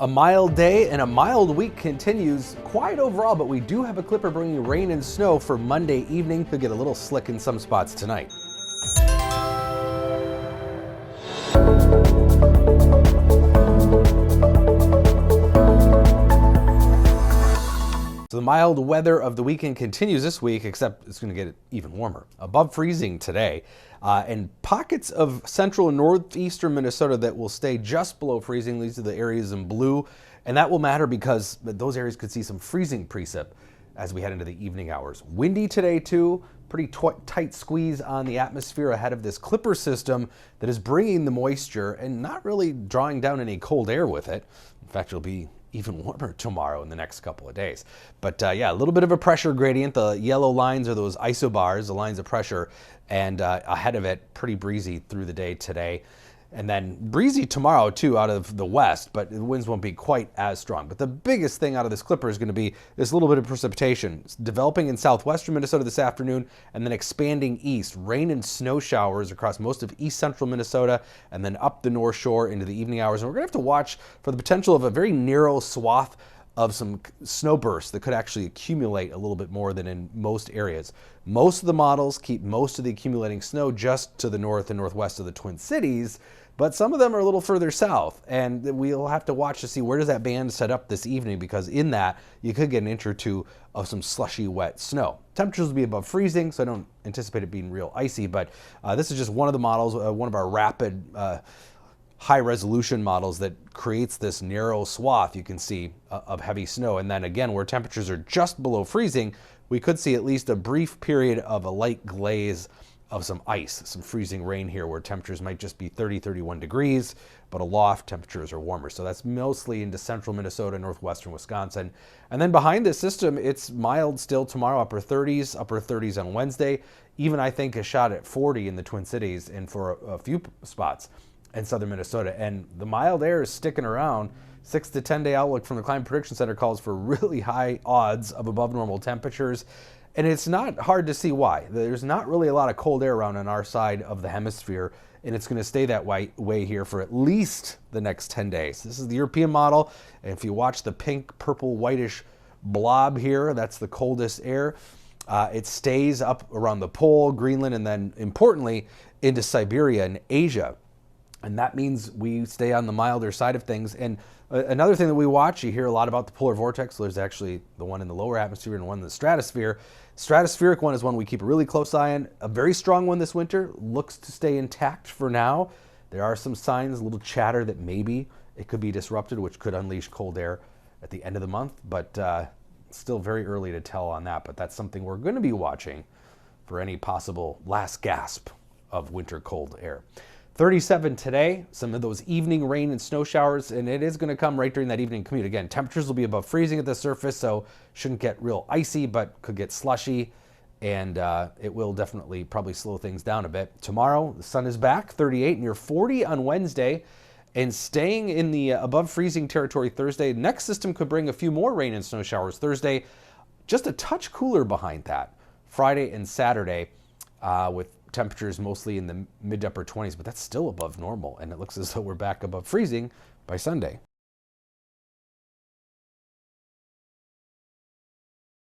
A mild day and a mild week continues. Quiet overall, but we do have a clipper bringing rain and snow for Monday evening. Could get a little slick in some spots tonight. So the mild weather of the weekend continues this week, except it's going to get even warmer. Above freezing today, and pockets of central and northeastern Minnesota that will stay just below freezing. These are the areas in blue, and that will matter because those areas could see some freezing precip as we head into the evening hours. Windy today too. Pretty tight squeeze on the atmosphere ahead of this clipper system that is bringing the moisture and not really drawing down any cold air with it. In fact, it'll be even warmer tomorrow in the next couple of days. But yeah, a little bit of a pressure gradient. The yellow lines are those isobars, the lines of pressure, and ahead of it, pretty breezy through the day today. And then breezy tomorrow too out of the west, but the winds won't be quite as strong. But the biggest thing out of this clipper is going to be this little bit of precipitation. It's developing in southwestern Minnesota this afternoon and then expanding east. Rain and snow showers across most of east central Minnesota and then up the North Shore into the evening hours. And we're going to have to watch for the potential of a very narrow swath of some snow bursts that could actually accumulate a little bit more than in most areas. Most of the models keep most of the accumulating snow just to the north and northwest of the Twin Cities, but some of them are a little further south, and we'll have to watch to see where does that band set up this evening, because in that you could get an inch or two of some slushy wet snow. Temperatures will be above freezing, so I don't anticipate it being real icy, but this is just one of the models, one of our rapid high resolution models that creates this narrow swath you can see of heavy snow. And then again, where temperatures are just below freezing, we could see at least a brief period of a light glaze of some ice, some freezing rain here where temperatures might just be 30, 31 degrees, but aloft temperatures are warmer. So that's mostly into central Minnesota, northwestern Wisconsin. And then behind this system, it's mild still tomorrow, upper 30s on Wednesday. Even I think a shot at 40 in the Twin Cities and for a few spots in southern Minnesota. And the mild air is sticking around. 6 to 10 day outlook from the Climate Prediction Center calls for really high odds of above normal temperatures. And it's not hard to see why. There's not really a lot of cold air around on our side of the hemisphere, and it's going to stay that way here for at least the next 10 days. This is the European model, and if you watch the pink, purple, whitish blob here, that's the coldest air. It stays up around the pole, Greenland, and then importantly into Siberia and Asia. And that means we stay on the milder side of things. And another thing that we watch, you hear a lot about the polar vortex. There's actually the one in the lower atmosphere and one in the stratosphere. Stratospheric one is one we keep a really close eye on. A very strong one this winter, looks to stay intact for now. There are some signs, a little chatter that maybe it could be disrupted, which could unleash cold air at the end of the month. But still very early to tell on that. But that's something we're going to be watching for any possible last gasp of winter cold air. 37 today, some of those evening rain and snow showers, and it is going to come right during that evening commute. Again, temperatures will be above freezing at the surface, so shouldn't get real icy, but could get slushy, and it will definitely probably slow things down a bit. Tomorrow, the sun is back, 38, near 40 on Wednesday, and staying in the above freezing territory Thursday. Next system could bring a few more rain and snow showers Thursday, just a touch cooler behind that. Friday and Saturday with temperatures mostly in the mid to upper 20s, but that's still above normal, and it looks as though we're back above freezing by Sunday.